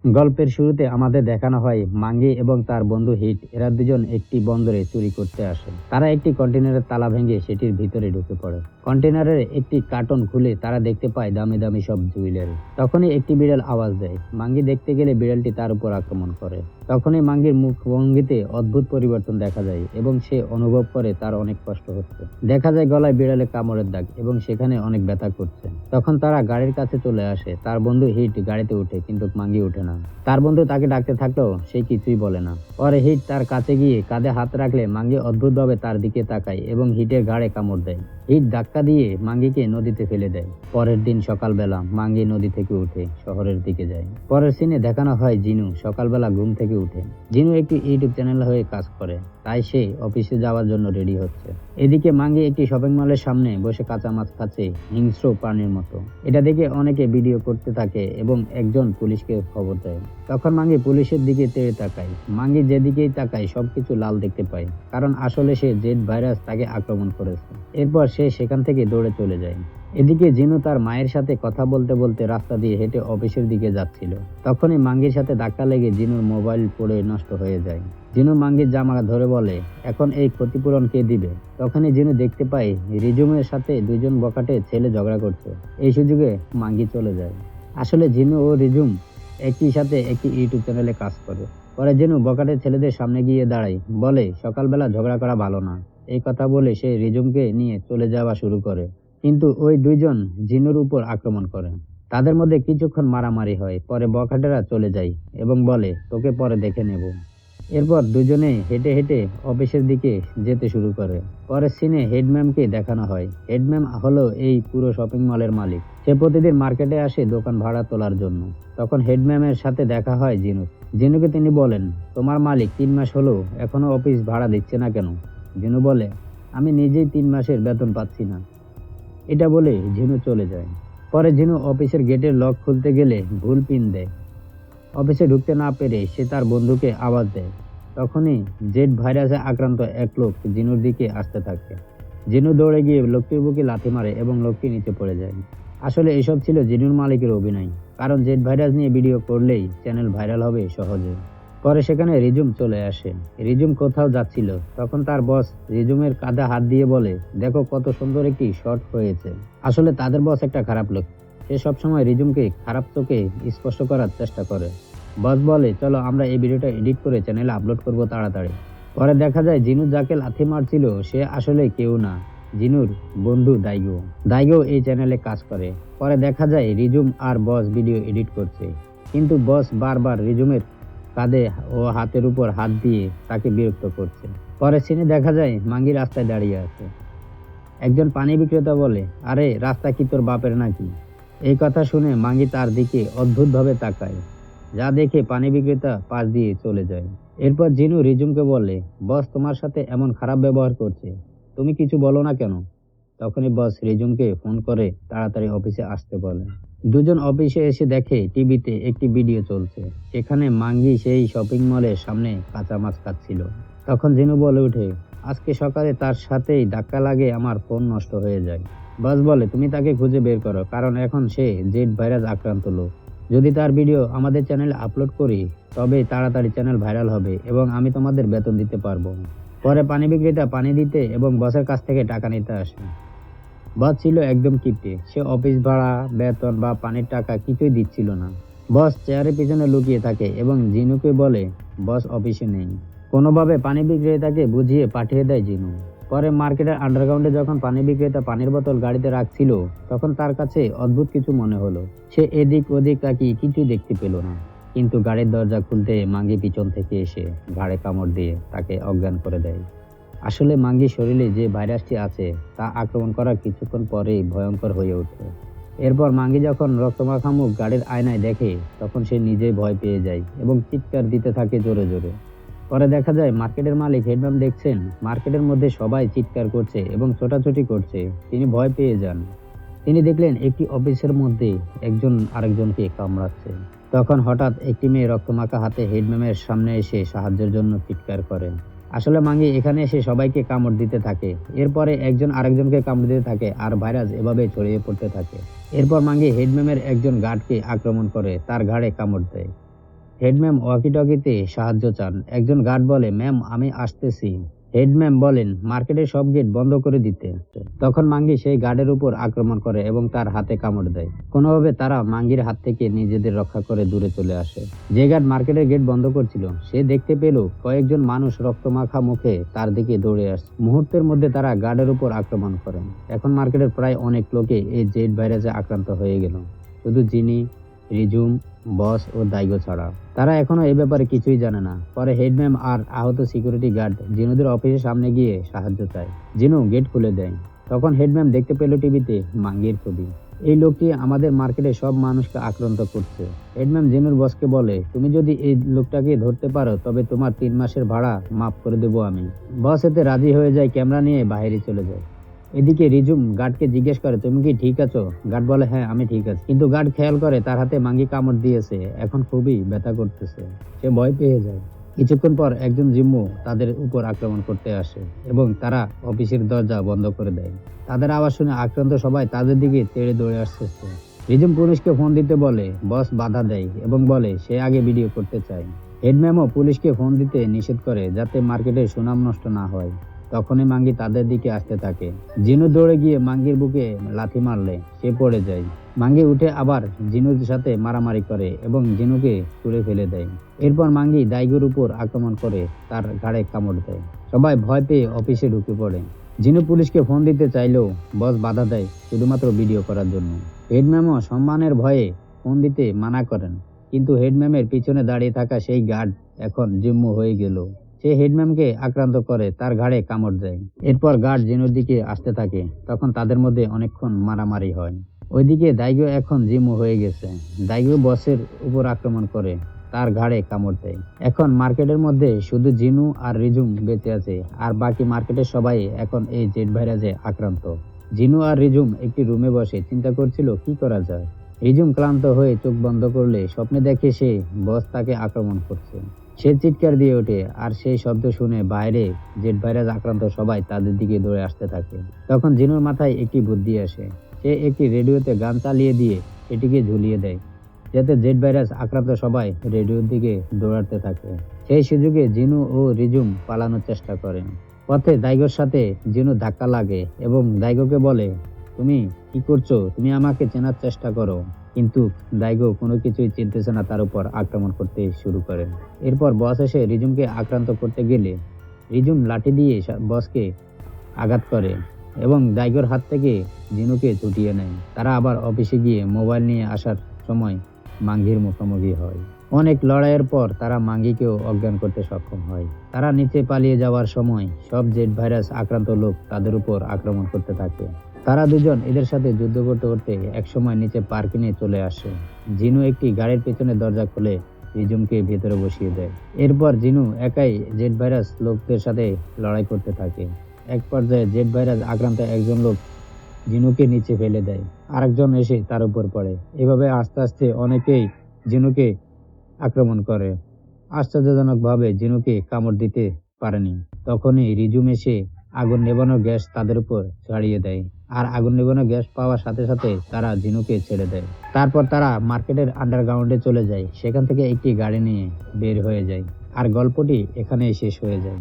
গল্পের শুরুতে আমাদের দেখানো হয় মাঙ্গি এবং তার বন্ধু হিট এরা দুজন একটি বন্দরে চুরি করতে আসে। তারা একটি কন্টেনারের তালা ভেঙে সেটির ভিতরে ঢুকে পড়ে। কন্টেনারের একটি কার্টন খুলে তারা দেখতে পায় দামি দামি সব জুয়েলারি। তখনই একটি বিড়াল আওয়াজ দেয়। মাঙ্গি দেখতে গেলে বিড়ালটি তার উপর আক্রমণ করে। তখনই মাঙ্গির মুখ ভঙ্গিতে অদ্ভুত পরিবর্তন দেখা যায় এবং সে অনুভব করে তার অনেক কষ্ট হচ্ছে। দেখা যায় গলায় বিড়ালে কামড়ের দাগ এবং সেখানে অনেক ব্যথা করছে। তখন তারা গাড়ির কাছে চলে আসে। তার বন্ধু হিট গাড়িতে উঠে কিন্তু মাঙ্গি উঠে না। তার বন্ধু তাকে ডাকতে থাকলেও সে কিছুই বলে না। পরে হিট তার কাছে গিয়ে কাঁধে হাত রাখলে মাঙ্গি অদ্ভুতভাবে তার দিকে তাকায় এবং হিটের ঘাড়ে কামড় দেয়। হিট ধাক্কা দিয়ে মাঙ্গিকে নদীতে ফেলে দেয়। পরের দিন সকালবেলা মাঙ্গি নদী থেকে উঠে শহরের দিকে যায়। পরের সিনে দেখানো হয় জিনু সকালবেলা ঘুম থেকে উঠে। জিনু একটি ইউটিউব চ্যানেল হয়ে কাজ করে, তাই সে অফিসে যাওয়ার জন্য রেডি হচ্ছে। এদিকে মাঙ্গি একটি শপিং মলের সামনে বসে কাঁচা মাছ খাচ্ছে হিংস্র প্রাণীর মতো। এটা দেখে অনেকে ভিডিও করতে থাকে এবং একজন পুলিশকে খবর দেয়। তখন মাঙ্গি পুলিশের দিকে তেড়ে তাকায়। মাঙ্গি যেদিকেই তাকায় সবকিছু লাল দেখতে পায়, কারণ আসলে সে জেড ভাইরাস তাকে আক্রমণ করেছে। এরপর সে সেখান থেকে দৌড়ে চলে যায়। এদিকে জিনু তার মায়ের সাথে কথা বলতে বলতে রাস্তা দিয়ে হেঁটে অফিসের দিকে যাচ্ছিল। তখনই মাঙ্গির সাথে ধাক্কা লেগে জিনুর মোবাইল পড়ে নষ্ট হয়ে যায়। জিনু মাঙ্গির জামা ধরে বলে, এখন এই ক্ষতিপূরণ কে দিবে? তখনই জিনু দেখতে পায় রিজুমের সাথে দুজন বখাটে ছেলে ঝগড়া করছে। এই সুযোগে মাঙ্গি চলে যায়। আসলে জিনু ও রিজুম একই সাথে একটি ইউটিউব চ্যানেলে কাজ করে। পরে জিনু বখাটে ছেলেদের সামনে গিয়ে দাঁড়ায়, বলে সকালবেলা ঝগড়া করা ভালো না। এই কথা বলে সে রিজুমকে নিয়ে চলে যাওয়া শুরু করে। কিন্তু ওই দুইজন জিনুর উপর আক্রমণ করে। তাদের মধ্যে কিছুক্ষণ মারামারি হয়। পরে বখাটেরা চলে যায় এবং বলে, তোকে পরে দেখে নেব। এরপর দুজনে হেঁটে হেঁটে অফিসের দিকে যেতে শুরু করে। পরের সিনে হেডম্যামকে দেখানো হয়। হেডম্যাম হলো এই পুরো শপিং মলের মালিক। সে প্রতিদিন মার্কেটে আসে দোকান ভাড়া তোলার জন্য। তখন হেডম্যামের সাথে দেখা হয় জিনু। জিনুকে তিনি বলেন, তোমার মালিক 3 মাস হলো এখনো অফিস ভাড়া দিচ্ছে না কেন? জিনু বলে, আমি নিজেই 3 মাসের বেতন পাচ্ছি না। এটা বলে ঝিনু চলে যায়। পরে ঝিনু অফিসের গেটের লক খুলতে গেলে ভুল পিন দেয়। অফিসে ঢুকতে না পেরে সে তার বন্ধুকে আওয়াজ দেয়। তখনই জেড ভাইরাসে আক্রান্ত এক লোক জিনুর দিকে আসতে থাকে। জিনু দৌড়ে গিয়ে লোকটির বুকে লাথি মারে এবং লোকটি নিচে পড়ে যায়। আসলে এসব ছিল জিনুর মালিকের অভিনয়, কারণ জেড ভাইরাস নিয়ে ভিডিও করলেই চ্যানেল ভাইরাল হবে সহজে। পরে সেখানে রিজুম চলে আসে। রিজুম কোথাও যাচ্ছিল। তখন তার বস রিজুমের কাঁধে হাত দিয়ে বলে, দেখো কত সুন্দর একটি শট হয়েছে। আসলে তাদের বস একটা খারাপ লোক। সে সবসময় রিজুমকে খারাপ চোখে স্পষ্ট করার চেষ্টা করে। বস বলে, চলো আমরা এই ভিডিওটা এডিট করে চ্যানেলে আপলোড করব তাড়াতাড়ি। পরে দেখা যায় জিনু যাকে লাথি মারছিল সে আসলে কেউ না, জিনুর বন্ধু দাইগো। দাইগো এই চ্যানেলে কাজ করে। পরে দেখা যায় রিজুম আর বস ভিডিও এডিট করছে, কিন্তু বস বারবার রিজুমের কাঁধে ও হাতের উপর হাত দিয়ে তাকে বিরক্ত করছে। পরে সিনে দেখা যায় মাঙ্গি রাস্তায় দাঁড়িয়ে আছে। একজন পানি বিক্রেতা বলে, আরে রাস্তা কি তোর বাপের নাকি? এই কথা শুনে মাঙ্গি তার দিকে অদ্ভুতভাবে তাকায়, যা দেখে পানি বিক্রেতা পাশ দিয়ে চলে যায়। এরপর জিনু রিজুমকে বলে, বস তোমার সাথে এমন খারাপ ব্যবহার করছে, তুমি কিছু বলো না কেন? তখনই বস রিজুমকে ফোন করে তাড়াতাড়ি অফিসে আসতে বলে। দুজন অফিসে এসে দেখে টিভিতে একটি ভিডিও চলছে। সেখানে মাঙ্গি সেই শপিং মলের সামনে কাঁচা মাছ খাচ্ছিল। তখন জিনু বলে ওঠে, আজকে সকালে তার সাথেই ধাক্কা লাগে আমার ফোন নষ্ট হয়ে যায়। বস বলে, তুমি তাকে খুঁজে বের করো, কারণ এখন সে জেড ভাইরাস আক্রান্ত লোক। যদি তার ভিডিও আমাদের চ্যানেলে আপলোড করি তবে তাড়াতাড়ি চ্যানেল ভাইরাল হবে এবং আমি তোমাদের বেতন দিতে পারবো। পরে পানি বিক্রেতা পানি দিতে এবং বসের কাছ থেকে টাকা নিতে আসে। বস ছিল একদম কিপটে। সে অফিস ভাড়া, বেতন বা পানির টাকা কিছুই দিচ্ছিল না। বস চেয়ারের পিছনে লুকিয়ে থাকে এবং জিনুকে বলে বস অফিসে নেই। কোনোভাবে পানি বিক্রেতাকে বুঝিয়ে পাঠিয়ে দেয় জিনু। পরে মার্কেটের আন্ডারগ্রাউন্ডে যখন পানি বিক্রেতা পানির বোতল গাড়িতে রাখছিল তখন তার কাছে অদ্ভুত কিছু মনে হলো। সে এদিক ওদিক তাকিয়ে কিছুই দেখতে পেল না। কিন্তু গাড়ির দরজা খুলতে মাঙ্গি পিছন থেকে এসে ঘাড়ে কামড় দিয়ে তাকে অজ্ঞান করে দেয়। আসলে মাঙ্গির শরীরে যে ভাইরাসটি আছে তা আক্রমণ করার কিছুক্ষণ পরেই ভয়ঙ্কর হয়ে ওঠে। এরপর মাঙ্গি যখন রক্তমাখা মুখ গাড়ির আয়নায় দেখে তখন সে নিজেই ভয় পেয়ে যায় এবং চিৎকার দিতে থাকে জোরে জোরে। পরে দেখা যায় মার্কেটের মালিক হেডম্যাম দেখছেন মার্কেটের মধ্যে সবাই চিৎকার করছে এবং ছোটাছুটি করছে। তিনি ভয় পেয়ে যান। তিনি দেখলেন একটি অফিসের মধ্যে একজন আরেকজনকে কামড়াচ্ছে। তখন হঠাৎ একটি মেয়ে রক্তমাখা হাতে হেডম্যামের সামনে এসে সাহায্যের জন্য চিৎকার করে। আসলে মাঙ্গি এখানে এসে সবাইকে কামড় দিতে থাকে। এরপরে একজন আরেকজনকে কামড় দিতে থাকে আর ভাইরাস এভাবে ছড়িয়ে পড়তে থাকে। এরপর মাঙ্গি হেডম্যামের একজন গার্ডকে আক্রমণ করে তার ঘাড়ে কামড় দেয়। হেড ম্যাম ওয়াকিটকিতে সাহায্য চান। একজন গার্ড বলে, ম্যাম আমি আসতেছি। হেড ম্যাম বলেন মার্কেটের সব গেট বন্ধ করে দিতে। তখন মাঙ্গি সেই গার্ডের উপর আক্রমণ করে এবং তার হাতে কামড় দেয়। কোনোভাবে তারা মাঙ্গির হাত থেকে নিজেদের রক্ষা করে দূরে চলে আসে। যে গার্ড মার্কেটের গেট বন্ধ করছিল সে দেখতে পেল কয়েকজন মানুষ রক্তমাখা মুখে তার দিকে দৌড়ে আসে। মুহূর্তের মধ্যে তারা গার্ডের উপর আক্রমণ করেন। এখন মার্কেটের প্রায় অনেক লোকে এই জেড ভাইরাসে আক্রান্ত হয়ে গেল, শুধু জিনি, রিজুম, বস ও দাইগো ছাড়া। তারা এখনো এই ব্যাপারে কিছুই জানে না। পরে হেডম্যাম আর আহত সিকিউরিটি গার্ড জিনুদের অফিসের সামনে গিয়ে সাহায্য চায়। জিনু গেট খুলে দেয়। তখন হেডম্যাম দেখতে পেল টিভিতে মাঙ্গির ছবি। এই লোকটি আমাদের মার্কেটে সব মানুষকে আক্রান্ত করছে। হেডম্যাম জিনুর বসকে বলে, তুমি যদি এই লোকটাকে ধরতে পারো তবে তোমার 3 মাসের ভাড়া মাফ করে দেবো আমি। বস এতে রাজি হয়ে যায়, ক্যামেরা নিয়ে বাইরে চলে যায়। এদিকে রিজুম গার্ডকে জিজ্ঞেস করে, তুমি কি ঠিক আছো? গার্ড বলে, হ্যাঁ আমি ঠিক আছি। কিন্তু গার্ড খেয়াল করে তার হাতে মাঙ্গি কামড় দিয়েছে, এখন খুবই ব্যথা করতেছে। সে ভয় পেয়ে যায়। কিছুক্ষণ পর একজন জিম্মু তাদের উপর আক্রমণ করতে আসে এবং তারা অফিসের দরজা বন্ধ করে দেয়। তাদের আওয়াজ শুনে আক্রান্ত সবাই তাদের দিকে তেড়ে দৌড়ে আসতেছে। রিজুম পুলিশকে ফোন দিতে বলে, বস বাধা দেয় এবং বলে সে আগে ভিডিও করতে চায়। হেডম্যামও পুলিশকে ফোন দিতে নিষেধ করে যাতে মার্কেটের সুনাম নষ্ট না হয়। তখনই মাঙ্গি তাদের দিকে আসতে থাকে। জিনু দৌড়ে গিয়ে মাঙ্গির বুকে লাথি মারলে সে পড়ে যায়। মাঙ্গি উঠে আবার জিনুর সাথে মারামারি করে এবং জিনুকে ছুঁড়ে ফেলে দেয়। এরপর মাঙ্গি দাইগোর উপর আক্রমণ করে তার ঘাড়ে কামড় দেয়। সবাই ভয় পেয়ে অফিসে ঢুকে পড়ে। জিনু পুলিশকে ফোন দিতে চাইলেও বস বাধা দেয় শুধুমাত্র ভিডিও করার জন্য। হেডম্যামও সম্মানের ভয়ে ফোন দিতে মানা করেন, কিন্তু হেডম্যামের পিছনে দাঁড়িয়ে থাকা সেই গার্ড এখন জিম্মু হয়ে গেল। সে হেডম্যামকে আক্রান্ত করে তার ঘাড়ে কামড় দেয়। এরপর গার্ড জিনুর দিকে আসতে থাকে। তখন তাদের মধ্যে অনেকক্ষণ মারামারি হয়। ওইদিকে দাইগো এখন জিম্মু হয়ে গেছে। দাইগো বসের উপর আক্রমণ করে তার ঘাড়ে কামড় দেয়। এখন মার্কেটের মধ্যে শুধু জিনু আর রিজুম বেঁচে আছে, আর বাকি মার্কেটের সবাই এখন এই জেড ভাইরাসে আক্রান্ত। জিনু আর রিজুম একটি রুমে বসে চিন্তা করছিল কি করা যায়। রিজুম ক্লান্ত হয়ে চোখ বন্ধ করলে স্বপ্নে দেখে সে বস তাকে আক্রমণ করছে। সে চিৎকার দিয়ে ওঠে আর সেই শব্দ শুনে বাইরে জেড ভাইরাস আক্রান্ত সবাই তাদের দিকে দৌড়ে আসতে থাকে। তখন জিনুর মাথায় একটি বুদ্ধি আসে। সে একটি রেডিওতে গান চালিয়ে দিয়ে এটিকে ঝুলিয়ে দেয়, যাতে জেড ভাইরাস আক্রান্ত সবাই রেডিওর দিকে দৌড়াতে থাকে। সেই সুযোগে জিনু ও রিজুম পালানোর চেষ্টা করেন। পথে দাইগোর সাথে জিনু ধাক্কা লাগে এবং দাইগোকে বলে, তুমি কি করছো? তুমি আমাকে চেনার চেষ্টা করো। কিন্তু দাইগো কোনো কিছুই চিনতেছে না, তার উপর আক্রমণ করতে শুরু করে। এরপর বস এসে রিজুমকে আক্রান্ত করতে গেলে রিজুম লাঠি দিয়ে বসকে আঘাত করে এবং দাইগোর হাত থেকে জিনুকে ছুটিয়ে নেয়। তারা আবার অফিসে গিয়ে মোবাইল নিয়ে আসার সময় মাঙ্গির মুখোমুখি হয়। অনেক লড়াইয়ের পর তারা মাঙ্গিকেও অজ্ঞান করতে সক্ষম হয়। তারা নিচে পালিয়ে যাওয়ার সময় সব জেড ভাইরাস আক্রান্ত লোক তাদের উপর আক্রমণ করতে থাকে। তারা দুজন এদের সাথে যুদ্ধ করতে করতে একসময় নিচে পার্কিংয়ে চলে আসে। জিনু একটি গাড়ির পেছনে দরজা খুলে রিজুমকে ভেতরে বসিয়ে দেয়। এরপর জিনু একাই জেড ভাইরাস লোকদের সাথে লড়াই করতে থাকে। এক পর্যায়ে জেড ভাইরাস আক্রান্ত একজন লোক জিনুকে নিচে ফেলে দেয়, আরেকজন এসে তার উপর পড়ে। এভাবে আস্তে আস্তে অনেকেই জিনুকে আক্রমণ করে। আশ্চর্যজনকভাবে জিনুকে কামড় দিতে পারেনি। তখনই রিজুম এসে আগুন নেভানোর গ্যাস তাদের উপর ছড়িয়ে দেয়, আর আগুন নেভানোর গ্যাস পাওয়ার সাথে সাথে তারা জিনুকে ছেড়ে দেয়। তারপর তারা মার্কেটের আন্ডারগ্রাউন্ডে চলে যায়। সেখান থেকে একটি গাড়ি নিয়ে বের হয়ে যায়। আর গল্পটি এখানেই শেষ হয়ে যায়।